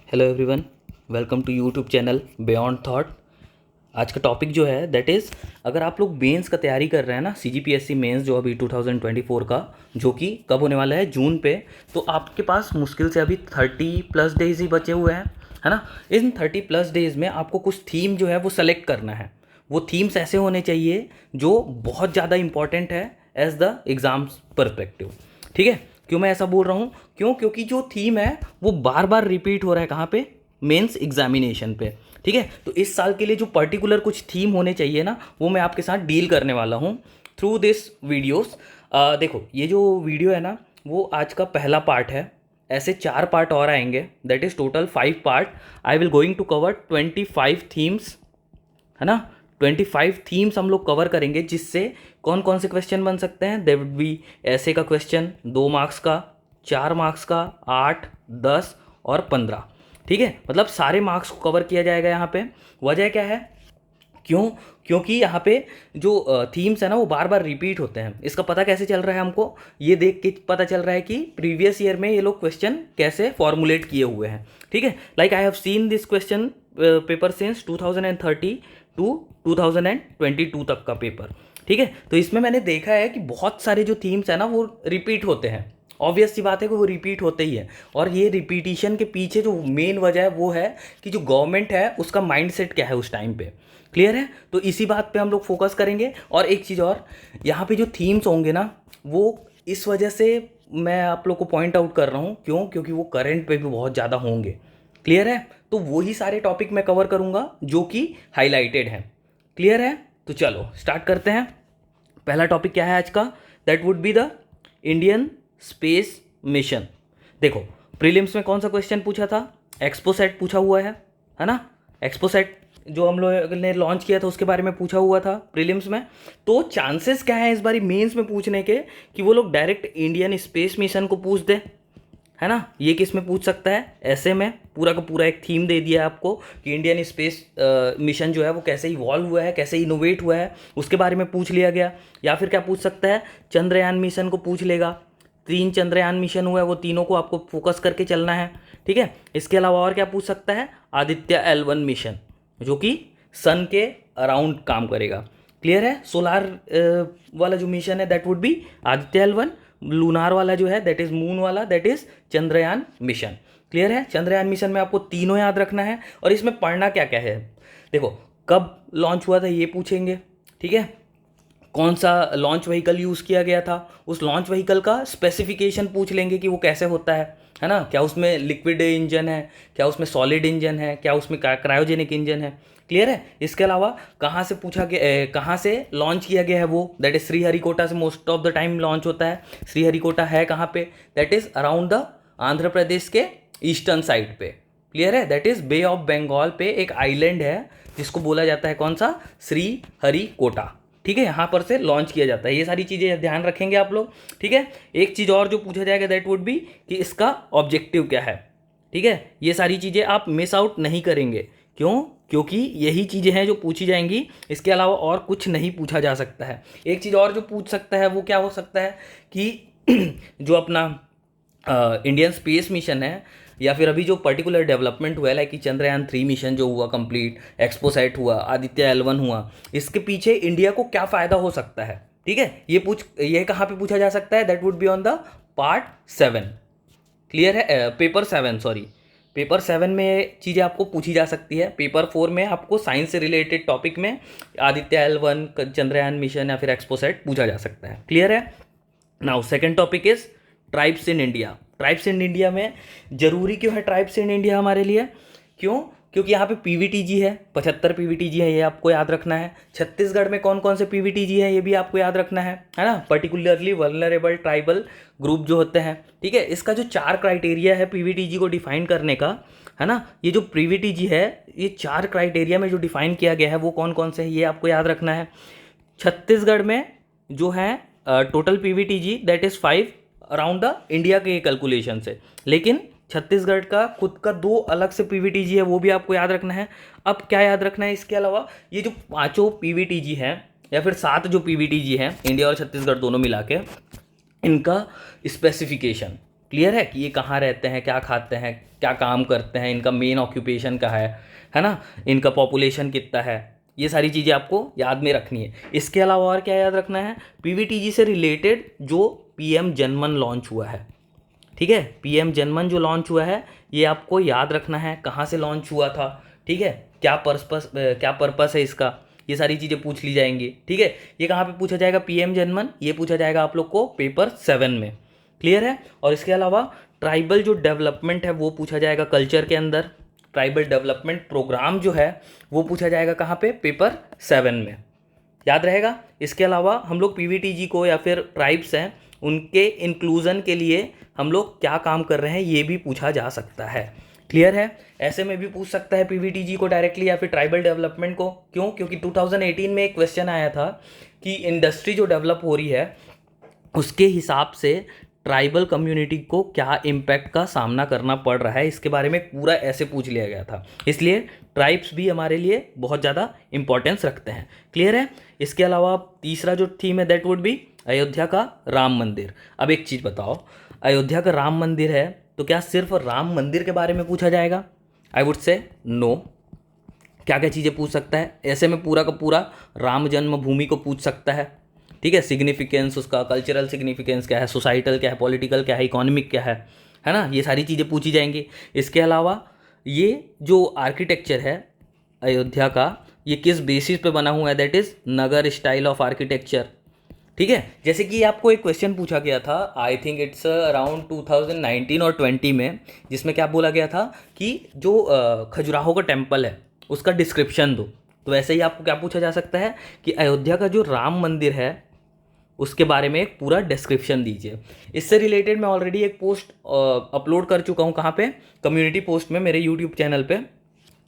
Hello everyone, welcome to YouTube channel Beyond Thought. आज का topic जो है दैट इज़, अगर आप लोग मेंस का तैयारी कर रहे हैं ना, सीजीपीएससी मेंस जो अभी 2024 का, जो कि कब होने वाला है, जून पे, तो आपके पास मुश्किल से अभी 30+ डेज ही बचे हुए हैं, है ना। इन 30+ डेज में आपको कुछ थीम जो है वो सेलेक्ट करना है। वो थीम्स ऐसे होने चाहिए जो बहुत ज़्यादा इंपॉर्टेंट है एज द एग्ज़ाम्स परस्पेक्टिव। ठीक है, क्यों मैं ऐसा बोल रहा हूँ? क्योंकि जो थीम है वो बार बार रिपीट हो रहा है, कहाँ पे? मेंस एग्जामिनेशन पे। ठीक है, तो इस साल के लिए जो पर्टिकुलर कुछ थीम होने चाहिए ना, वो मैं आपके साथ डील करने वाला हूँ थ्रू दिस वीडियोस। देखो, ये जो वीडियो है ना, वो आज का पहला पार्ट है। ऐसे 4 पार्ट और आएंगे, that is total 5 part. I will going to cover 25 themes, है ना। 25 थीम्स हम लोग कवर करेंगे, जिससे कौन कौन से क्वेश्चन बन सकते हैं। देयर वुड बी ऐसे का क्वेश्चन 2 मार्क्स का, 4 मार्क्स का, 8, 10 और 15। ठीक है, मतलब सारे मार्क्स को कवर किया जाएगा यहाँ पे। वजह क्या है? क्यों? क्योंकि यहाँ पे जो थीम्स है ना, वो बार बार रिपीट होते हैं। इसका पता कैसे चल रहा है हमको? ये देख के पता चल रहा है कि प्रीवियस ईयर में ये लोग क्वेश्चन कैसे फॉर्मुलेट किए हुए हैं। ठीक है, like I have seen this question paper since 2030 to 2022 तक का पेपर। ठीक है, तो इसमें मैंने देखा है कि बहुत सारे जो थीम्स है ना, वो रिपीट होते हैं। ऑब्वियस सी बात है कि वो रिपीट होते ही है। और ये रिपीटिशन के पीछे जो मेन वजह है वो है कि जो गवर्नमेंट है उसका माइंडसेट क्या है उस टाइम पे। क्लियर है? तो इसी बात पे हम लोग फोकस करेंगे। और एक चीज़ और, यहाँ पे जो थीम्स होंगे ना, वो इस वजह से मैं आप लोग को पॉइंट आउट कर रहा हूँ। क्यों? क्योंकि वो करंट पे भी बहुत ज़्यादा होंगे। क्लियर है? तो वही सारे टॉपिक मैं कवर करूँगा जो कि हाईलाइटेड हैं। क्लियर है? तो चलो स्टार्ट करते हैं। पहला टॉपिक क्या है आज का? That would be the Indian space mission. देखो, प्रीलिम्स में कौन सा क्वेश्चन पूछा था? एक्सपोसेट पूछा हुआ है ना। एक्सपोसेट जो हम लोग ने लॉन्च किया था उसके बारे में पूछा हुआ था प्रीलिम्स में। तो चांसेस क्या है इस बारी मेंस में पूछने के, कि वो लोग डायरेक्ट इंडियन स्पेस मिशन को पूछ दे, है ना। ये किस में पूछ सकता है? ऐसे में पूरा का पूरा एक थीम दे दिया है आपको कि इंडियन स्पेस मिशन जो है वो कैसे इवॉल्व हुआ है, कैसे इनोवेट हुआ है, उसके बारे में पूछ लिया गया। या फिर क्या पूछ सकता है? चंद्रयान मिशन को पूछ लेगा। 3 चंद्रयान मिशन हुआ है, वो तीनों को आपको फोकस करके चलना है। ठीक है, इसके अलावा और क्या पूछ सकता है? आदित्य L1 मिशन, जो कि सन के अराउंड काम करेगा। क्लियर है? सोलार वाला जो मिशन है that would be Aditya L1। Lunar वाला जो है दैट इज मून वाला, that is Chandrayaan mission. Clear है? चंद्रयान मिशन में आपको तीनों याद रखना है। और इसमें पढ़ना क्या क्या है? देखो, कब लॉन्च हुआ था ये पूछेंगे। ठीक है, कौन सा लॉन्च व्हीकल यूज़ किया गया था, उस लॉन्च व्हीकल का स्पेसिफिकेशन पूछ लेंगे कि वो कैसे होता है ना। क्या उसमें लिक्विड इंजन है, क्या उसमें सॉलिड इंजन है, क्या उसमें क्रायोजेनिक इंजन है। क्लियर है? इसके अलावा कहाँ से पूछा गया, कहाँ से लॉन्च किया गया है वो, दैट इज श्रीहरिकोटा से most of the time launch होता है। श्रीहरिकोटा है कहाँ पे? That is around the Andhra Pradesh के ईस्टर्न साइड पे। क्लियर है? That is bay of Bengal पे एक आइलैंड है जिसको बोला जाता है कौन सा? श्रीहरिकोटा। ठीक है, यहाँ पर से लॉन्च किया जाता है। ये सारी चीज़ें ध्यान रखेंगे आप लोग। ठीक है, एक चीज़ और जो पूछा जाएगा दैट वुड बी कि इसका ऑब्जेक्टिव क्या है। ठीक है, ये सारी चीज़ें आप मिस आउट नहीं करेंगे। क्यों? क्योंकि यही चीज़ें हैं जो पूछी जाएंगी, इसके अलावा और कुछ नहीं पूछा जा सकता है। एक चीज़ और जो पूछ सकता है वो क्या हो सकता है कि जो अपना इंडियन स्पेस मिशन है, या फिर अभी जो पर्टिकुलर डेवलपमेंट हुआ है, लाइक कि चंद्रयान 3 मिशन जो हुआ कंप्लीट, एक्सपोसैट हुआ, आदित्य L1 हुआ, इसके पीछे इंडिया को क्या फ़ायदा हो सकता है। ठीक है, ये कहाँ पे पूछा जा सकता है? That would be on the part 7। Clear है? पेपर 7, सॉरी, पेपर 7 में चीज़ें आपको पूछी जा सकती है। पेपर 4 में आपको साइंस से रिलेटेड टॉपिक में आदित्य L1, चंद्रयान मिशन या फिर एक्सपोसैट पूछा जा सकता है। क्लियर है? Now second topic is tribes in India. Tribes in India में जरूरी क्यों है ट्राइब्स इन इंडिया हमारे लिए? क्यों? क्योंकि यहाँ पे पीवीटीजी है, 75 पीवीटीजी है, ये आपको याद रखना है। छत्तीसगढ़ में कौन कौन से पीवीटीजी है ये भी आपको याद रखना है ना। पर्टिकुलरली वल्नरेबल ट्राइबल ग्रुप जो होते हैं। ठीक है, इसका जो 4 क्राइटेरिया है पीवीटीजी को डिफाइन करने का, है ना, ये जो पीवीटीजी है, ये 4 क्राइटेरिया में जो डिफाइन किया गया है वो कौन कौन से है ये आपको याद रखना है। छत्तीसगढ़ में जो है total PVTG that is 5 around the India के कैलकुलेशन से, लेकिन छत्तीसगढ़ का खुद का 2 अलग से पीवीटीजी है, वो भी आपको याद रखना है। अब क्या याद रखना है इसके अलावा? ये जो 5 पीवीटीजी हैं या फिर 7 जो पीवीटीजी हैं, इंडिया और छत्तीसगढ़ दोनों मिला के, इनका स्पेसिफिकेशन। क्लियर है कि ये कहाँ रहते हैं, क्या खाते हैं, क्या काम करते हैं, इनका मेन ऑक्यूपेशन क्या है ना, इनका पॉपुलेशन कितना है, ये सारी चीज़ें आपको याद में रखनी है। इसके अलावा और क्या याद रखना है, पीवीटीजी से रिलेटेड जो पीएम जनमन लॉन्च हुआ है, ठीक है, पीएम जनमन जो लॉन्च हुआ है ये आपको याद रखना है, कहाँ से लॉन्च हुआ था, ठीक है, क्या पर्पस है इसका, ये सारी चीज़ें पूछ ली जाएंगी, ठीक है। ये कहाँ पे पूछा जाएगा, पीएम जनमन, ये पूछा जाएगा आप लोग को पेपर 7 में, क्लियर है। और इसके अलावा ट्राइबल जो डेवलपमेंट है वो पूछा जाएगा कल्चर के अंदर, ट्राइबल डेवलपमेंट प्रोग्राम जो है वो पूछा जाएगा कहाँ पे, पेपर 7 में, याद रहेगा। इसके अलावा हम लोग पीवीटीजी को या फिर ट्राइब्स हैं उनके इंक्लूज़न के लिए हम लोग क्या काम कर रहे हैं ये भी पूछा जा सकता है, क्लियर है। ऐसे में भी पूछ सकता है पीवीटीजी को डायरेक्टली या फिर ट्राइबल डेवलपमेंट को, क्यों, क्योंकि 2018 में एक क्वेश्चन आया था कि इंडस्ट्री जो डेवलप हो रही है उसके हिसाब से ट्राइबल कम्युनिटी को क्या इम्पैक्ट का सामना करना पड़ रहा है, इसके बारे में पूरा ऐसे पूछ लिया गया था, इसलिए ट्राइब्स भी हमारे लिए बहुत ज़्यादा इंपॉर्टेंस रखते हैं, क्लियर है। इसके अलावा तीसरा जो थीम है दैट वुड बी अयोध्या का राम मंदिर। अब एक चीज़ बताओ, अयोध्या का राम मंदिर है तो क्या सिर्फ राम मंदिर के बारे में पूछा जाएगा, आई वुड से नो। क्या क्या चीज़ें पूछ सकता है, ऐसे में पूरा का पूरा राम जन्मभूमि को पूछ सकता है, ठीक है, सिग्निफिकेंस उसका, कल्चरल सिग्निफिकेंस क्या है, सोसाइटल क्या है, पॉलिटिकल क्या है, इकोनॉमिक क्या है ना, ये सारी चीज़ें पूछी जाएंगी। इसके अलावा ये जो आर्किटेक्चर है अयोध्या का ये किस बेसिस पे बना हुआ है, that is Nagar style of architecture, ठीक है। जैसे कि आपको एक क्वेश्चन पूछा गया था, आई थिंक इट्स अराउंड 2019 और 20 में, जिसमें क्या बोला गया था कि जो खजुराहो का टेम्पल है उसका डिस्क्रिप्शन दो, तो वैसे ही आपको क्या पूछा जा सकता है कि अयोध्या का जो राम मंदिर है उसके बारे में एक पूरा डिस्क्रिप्शन दीजिए। इससे रिलेटेड मैं ऑलरेडी एक पोस्ट अपलोड कर चुका हूँ, कहाँ पे, कम्युनिटी पोस्ट में मेरे यूट्यूब चैनल पे,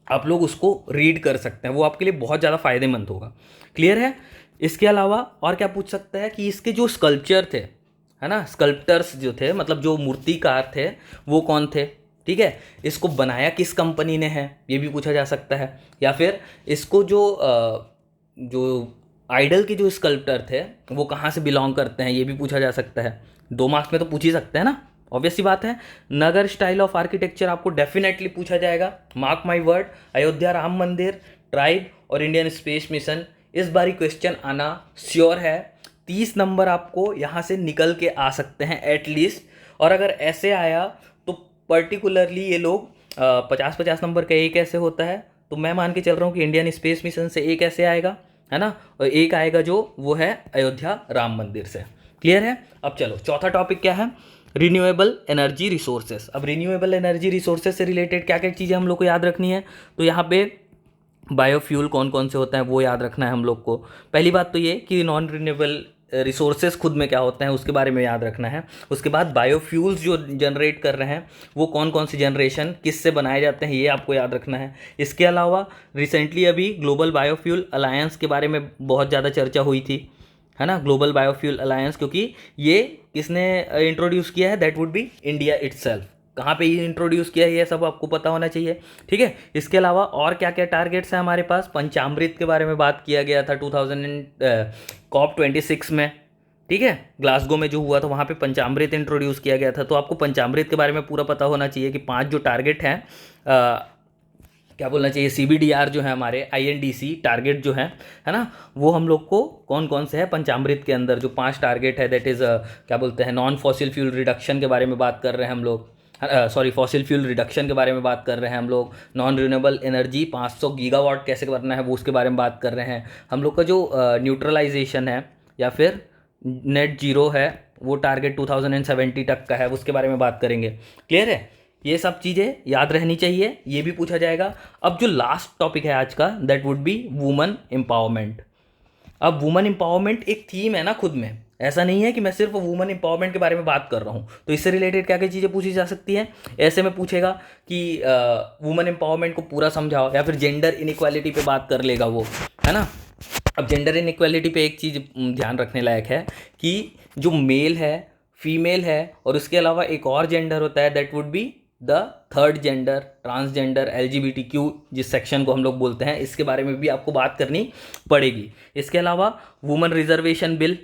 आप लोग उसको रीड कर सकते हैं, वो आपके लिए बहुत ज़्यादा फायदेमंद होगा, क्लियर है। इसके अलावा और क्या पूछ सकता है कि इसके जो स्कल्पचर थे, है ना, स्कल्प्टर्स जो थे, मतलब जो मूर्तिकार थे वो कौन थे, ठीक है, इसको बनाया किस कंपनी ने है ये भी पूछा जा सकता है, या फिर इसको जो आइडल के जो स्कल्प्टर थे वो कहाँ से बिलोंग करते हैं ये भी पूछा जा सकता है। 2 मार्क्स में तो पूछ ही सकते हैं ना, ऑब्वियस सी बात है। नगर स्टाइल ऑफ आर्किटेक्चर आपको डेफिनेटली पूछा जाएगा, mark my word. Ayodhya Ram मंदिर, ट्राइब और इंडियन स्पेस मिशन, इस बारी क्वेश्चन आना श्योर है। 30 नंबर आपको यहाँ से निकल के आ सकते हैं एटलीस्ट, और अगर ऐसे आया तो पर्टिकुलरली ये लोग 50-50 नंबर का एक ऐसे होता है, तो मैं मान के चल रहा हूँ कि इंडियन स्पेस मिशन से एक ऐसे आएगा, है ना, और एक आएगा जो वो है अयोध्या राम मंदिर से, क्लियर है। अब चलो चौथा टॉपिक क्या है, रिन्यूएबल एनर्जी रिसोर्सेज। अब रिन्यूएबल एनर्जी रिसोर्सेज से रिलेटेड क्या क्या चीज़ें हम लोग को याद रखनी है, तो यहाँ पे बायोफ्यूल कौन कौन से होते हैं वो याद रखना है हम लोग को। पहली बात तो ये कि नॉन रिन्यूएबल रिसोर्सेज खुद में क्या होते हैं उसके बारे में याद रखना है। उसके बाद बायोफ्यूल्स जो जनरेट कर रहे हैं वो कौन कौन सी जनरेशन किस से बनाए जाते हैं ये आपको याद रखना है। इसके अलावा रिसेंटली अभी ग्लोबल बायोफ्यूल अलायंस के बारे में बहुत ज़्यादा चर्चा हुई थी, है ना, ग्लोबल बायोफ्यूल अलायंस, क्योंकि ये किसने इंट्रोड्यूस किया है, that would be India itself. कहाँ पे ये इंट्रोड्यूस किया है ये सब आपको पता होना चाहिए, ठीक है। इसके अलावा और क्या क्या टारगेट्स हैं हमारे पास, पंचामृत के बारे में बात किया गया था COP26 में, ठीक है, ग्लासगो में जो हुआ था वहाँ पे पंचामृत इंट्रोड्यूस किया गया था, तो आपको पंचामृत के बारे में पूरा पता होना चाहिए कि 5 जो टारगेट हैं, क्या बोलना चाहिए, CBDR जो है हमारे INDC टारगेट जो है ना, वो हम लोग को कौन कौन से है पंचामृत के अंदर जो 5 टारगेट है, दैट इज़ क्या बोलते हैं, नॉन फॉसिल फ्यूल रिडक्शन के बारे में बात कर रहे हैं हम लोग, सॉरी फॉसिल फ्यूल रिडक्शन के बारे में बात कर रहे हैं हम लोग, नॉन रिन्यूएबल एनर्जी 500 गीगावाट कैसे करना है वो उसके बारे में बात कर रहे हैं हम लोग का, जो न्यूट्रलाइजेशन है या फिर नेट जीरो है वो टारगेट 2070 तक का है उसके बारे में बात करेंगे, क्लियर है। ये सब चीज़ें याद रहनी चाहिए, ये भी पूछा जाएगा। अब जो लास्ट टॉपिक है आज का that would be woman empowerment. अब वुमन एम्पावरमेंट एक थीम है ना खुद में, ऐसा नहीं है कि मैं सिर्फ वुमन एम्पावरमेंट के बारे में बात कर रहा हूँ, तो इससे रिलेटेड क्या क्या चीज़ें पूछी जा सकती हैं। ऐसे में पूछेगा कि वुमन एम्पावरमेंट को पूरा समझाओ, या फिर जेंडर इनइक्वालिटी पे बात कर लेगा वो, है ना। अब जेंडर इनइक्वालिटी पे एक चीज़ ध्यान रखने लायक है कि जो मेल है, फीमेल है, और उसके अलावा एक और जेंडर होता है that would be the third gender, transgender, LGBTQ जिस सेक्शन को हम लोग बोलते हैं, इसके बारे में भी आपको बात करनी पड़ेगी। इसके अलावा वुमन रिजर्वेशन बिल,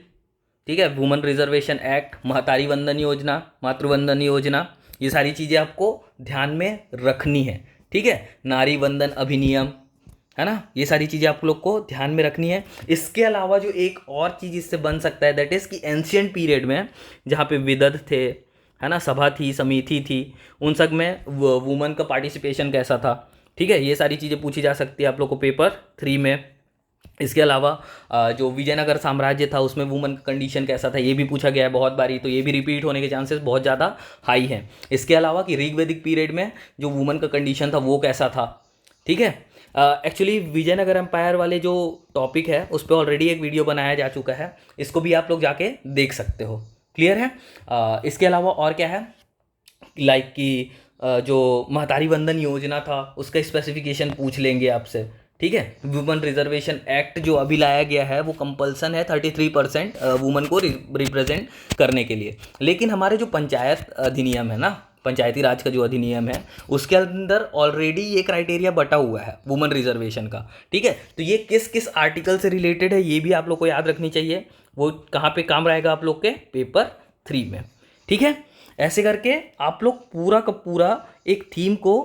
ठीक है, women reservation act, Mahtari Vandan योजना, मातृवंदन योजना, ये सारी चीज़ें आपको ध्यान में रखनी है। ठीक है, नारी वंदन अधिनियम, है ना, ये सारी चीज़ें आप लोग को ध्यान में रखनी है। इसके अलावा जो एक और चीज़ इससे बन सकता है दैट इज़ कि एंशियंट पीरियड में जहाँ पे विदध थे, है ना, सभा थी, समिति थी, उन सब में वुमन का पार्टिसिपेशन कैसा था। ठीक है, ये सारी चीज़ें पूछी जा सकती है आप लोग को पेपर 3 में। इसके अलावा जो विजयनगर साम्राज्य था उसमें वुमन का कंडीशन कैसा था, ये भी पूछा गया है बहुत बारी, तो ये भी रिपीट होने के चांसेस बहुत ज़्यादा हाई हैं। इसके अलावा कि ऋग्वैदिक पीरियड में जो वुमन का कंडीशन था वो कैसा था। ठीक है, एक्चुअली विजयनगर एम्पायर वाले जो टॉपिक है उस पर ऑलरेडी एक वीडियो बनाया जा चुका है, इसको भी आप लोग जाके देख सकते हो। क्लियर है। इसके अलावा और क्या है, लाइक कि जो महतारी वंदन योजना था उसका स्पेसिफिकेशन पूछ लेंगे आपसे। ठीक है, वुमेन रिजर्वेशन एक्ट जो अभी लाया गया है वो कंपल्सन है 33% वुमेन को रिप्रेजेंट करने के लिए। लेकिन हमारे जो पंचायत अधिनियम है ना, पंचायती राज का जो अधिनियम है उसके अंदर ऑलरेडी ये क्राइटेरिया बटा हुआ है वुमेन रिजर्वेशन का। ठीक है, तो ये किस किस आर्टिकल से रिलेटेड है ये भी आप लोग को याद रखनी चाहिए। वो कहाँ पे काम रहेगा आप लोग के पेपर 3 में। ठीक है, ऐसे करके आप लोग पूरा का पूरा एक थीम को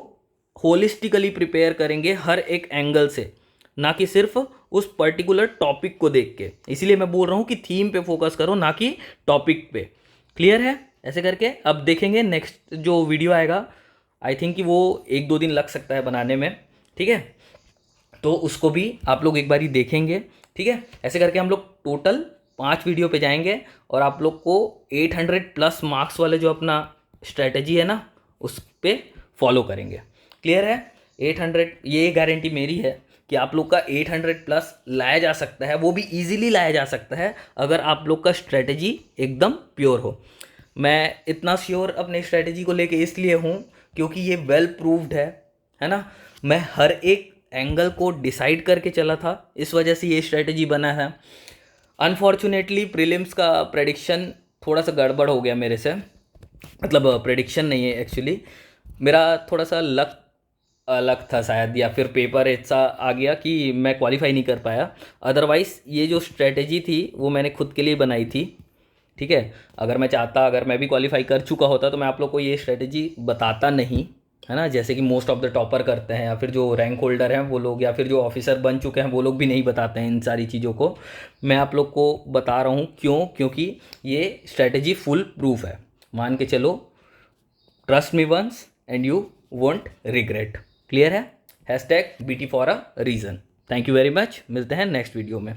होलिस्टिकली प्रिपेयर करेंगे हर एक एंगल से, ना कि सिर्फ उस पर्टिकुलर टॉपिक को देख के। इसीलिए मैं बोल रहा हूँ कि थीम पे फोकस करो ना कि टॉपिक पे। क्लियर है। ऐसे करके अब देखेंगे नेक्स्ट जो वीडियो आएगा, आई थिंक कि वो 1-2 दिन लग सकता है बनाने में। ठीक है, तो उसको भी आप लोग एक बार ही देखेंगे। ठीक है, ऐसे करके हम लोग टोटल 5 वीडियो पे जाएंगे और आप लोग को 800+ मार्क्स वाले जो अपना स्ट्रेटजी है ना उस पर फॉलो करेंगे। क्लियर है। 800, ये गारंटी मेरी है कि आप लोग का 800+ लाया जा सकता है, वो भी इजीली लाया जा सकता है अगर आप लोग का स्ट्रेटजी एकदम प्योर हो। मैं इतना श्योर अपने स्ट्रेटजी को लेके इसलिए हूँ क्योंकि ये वेल प्रूव्ड है ना। मैं हर एक एंगल को डिसाइड करके चला था, इस वजह से ये स्ट्रेटजी बना है। अनफॉर्चुनेटली प्रीलिम्स का प्रेडिक्शन थोड़ा सा गड़बड़ हो गया मेरे से, मतलब प्रेडिक्शन नहीं है एक्चुअली, मेरा थोड़ा सा लक अलग था शायद, या फिर पेपर ऐसा आ गया कि मैं क्वालिफाई नहीं कर पाया। अदरवाइज़ ये जो स्ट्रेटजी थी वो मैंने खुद के लिए बनाई थी। ठीक है, अगर मैं चाहता, अगर मैं भी क्वालिफाई कर चुका होता तो मैं आप लोग को ये स्ट्रेटजी बताता नहीं, है ना, जैसे कि मोस्ट ऑफ द टॉपर करते हैं, या फिर जो रैंक होल्डर हैं वो लोग, या फिर जो ऑफिसर बन चुके हैं वो लोग भी नहीं बताते हैं इन सारी चीज़ों को। मैं आप लोग को बता रहा हूँ क्यों, क्योंकि ये स्ट्रेटजी फुल प्रूफ है। मान के चलो, trust me once and you won't regret. Clear है। #BT for a reason. Thank you very much, मिलते हैं नेक्स्ट वीडियो में।